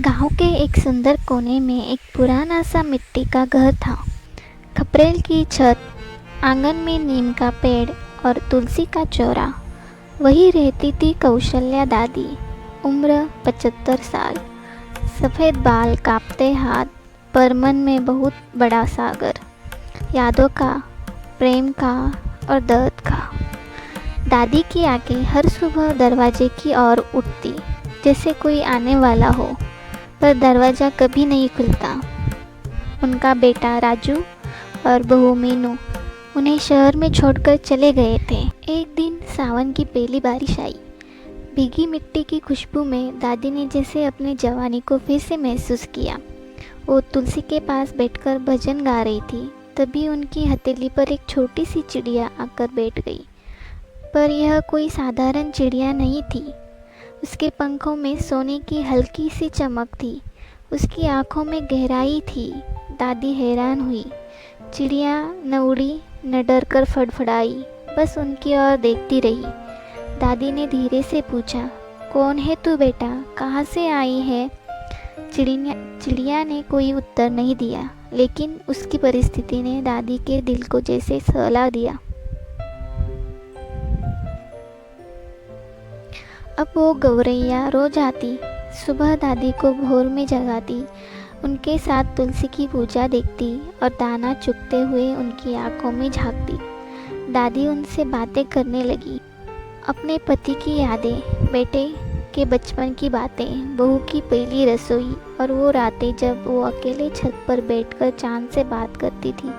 गांव के एक सुंदर कोने में एक पुराना सा मिट्टी का घर था। खपरेल की छत, आंगन में नीम का पेड़ और तुलसी का चौरा। वही रहती थी कौशल्या दादी। उम्र 75 साल, सफ़ेद बाल, कांपते हाथ, पर मन में बहुत बड़ा सागर, यादों का, प्रेम का और दर्द का। दादी की आंखें हर सुबह दरवाजे की ओर उठती, जैसे कोई आने वाला हो, पर दरवाज़ा कभी नहीं खुलता। उनका बेटा राजू और बहू मीनू उन्हें शहर में छोड़कर चले गए थे। एक दिन सावन की पहली बारिश आई। भीगी मिट्टी की खुशबू में दादी ने जैसे अपनी जवानी को फिर से महसूस किया। वो तुलसी के पास बैठकर भजन गा रही थी, तभी उनकी हथेली पर एक छोटी सी चिड़िया आकर बैठ गई। पर यह कोई साधारण चिड़िया नहीं थी। उसके पंखों में सोने की हल्की सी चमक थी, उसकी आंखों में गहराई थी। दादी हैरान हुई। चिड़िया न उड़ी न डर कर फड़फड़ाई, बस उनकी ओर देखती रही। दादी ने धीरे से पूछा, कौन है तू बेटा, कहाँ से आई है? चिड़िया ने कोई उत्तर नहीं दिया, लेकिन उसकी परिस्थिति ने दादी के दिल को जैसे सहला दिया। अब वो गौरैया रोज आती, सुबह दादी को भोर में जगाती, उनके साथ तुलसी की पूजा देखती और दाना चुगते हुए उनकी आंखों में झांकती। दादी उनसे बातें करने लगी, अपने पति की यादें, बेटे के बचपन की बातें, बहू की पहली रसोई और वो रातें जब वो अकेले छत पर बैठकर चांद से बात करती थी।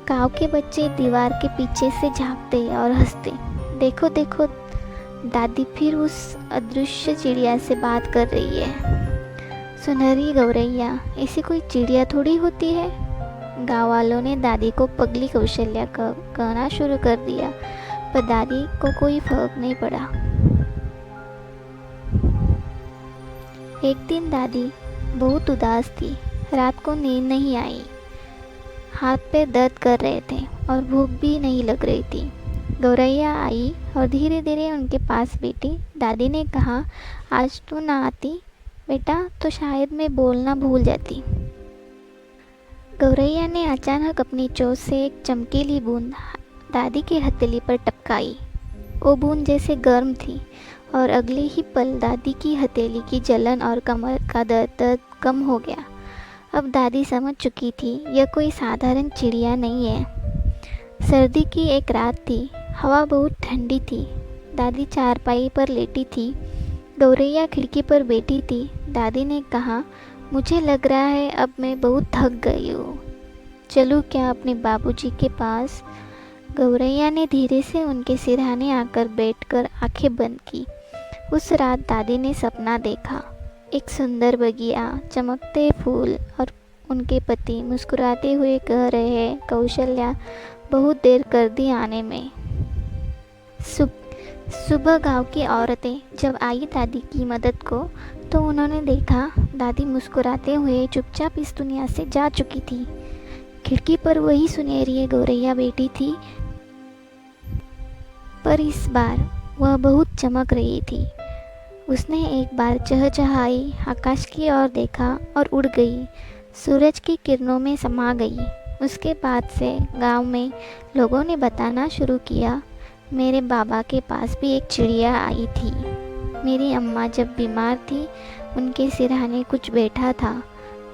गाँव के बच्चे दीवार के पीछे से झांकते और हंसते। देखो देखो, दादी फिर उस अदृश्य चिड़िया से बात कर रही है। सुनहरी गौरैया, ऐसी कोई चिड़िया थोड़ी होती है। गाँव वालों ने दादी को पगली कौशल्या कहना शुरू कर दिया, पर दादी को कोई फर्क नहीं पड़ा। एक दिन दादी बहुत उदास थी। रात को नींद नहीं आई, हाथ पैर दर्द कर रहे थे और भूख भी नहीं लग रही थी। गौरैया आई और धीरे धीरे उनके पास बैठी। दादी ने कहा, आज तू ना आती बेटा तो शायद मैं बोलना भूल जाती। गौरैया ने अचानक अपनी चोंच से एक चमकीली बूंद दादी की हथेली पर टपकाई। वो बूंद जैसे गर्म थी और अगले ही पल दादी की हथेली की जलन और कमर का दर्द कम हो गया। अब दादी समझ चुकी थी, यह कोई साधारण चिड़िया नहीं है। सर्दी की एक रात थी, हवा बहुत ठंडी थी। दादी चारपाई पर लेटी थी, गौरैया खिड़की पर बैठी थी। दादी ने कहा, मुझे लग रहा है अब मैं बहुत थक गई हूँ, चलूँ क्या अपने बाबूजी के पास? गौरैया ने धीरे से उनके सिरहाने आकर बैठकर आंखें बंद की। उस रात दादी ने सपना देखा, एक सुंदर बगिया, चमकते फूल और उनके पति मुस्कुराते हुए कह रहे हैं, कौशल्या बहुत देर कर दी आने में। सुबह गांव की औरतें जब आई दादी की मदद को, तो उन्होंने देखा दादी मुस्कुराते हुए चुपचाप इस दुनिया से जा चुकी थी। खिड़की पर वही सुनहरी गौरैया बैठी थी, पर इस बार वह बहुत चमक रही थी। उसने एक बार चहचहाई, आकाश की ओर देखा और उड़ गई, सूरज की किरणों में समा गई। उसके बाद से गांव में लोगों ने बताना शुरू किया, मेरे बाबा के पास भी एक चिड़िया आई थी। मेरी अम्मा जब बीमार थी, उनके सिरहाने कुछ बैठा था।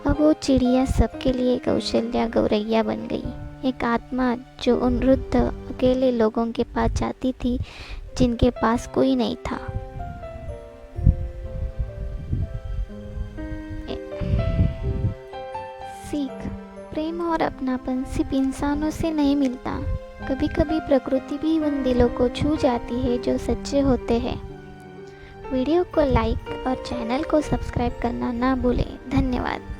अब वो चिड़िया सबके लिए कौशल्या गौरैया बन गई, एक आत्मा जो उन वृद्ध अकेले लोगों के पास जाती थी, जिनके पास कोई नहीं था। सीख, प्रेम और अपनापन सिर्फ इंसानों से नहीं मिलता, कभी कभी प्रकृति भी उन दिलों को छू जाती है जो सच्चे होते हैं। वीडियो को लाइक और चैनल को सब्सक्राइब करना ना भूलें। धन्यवाद।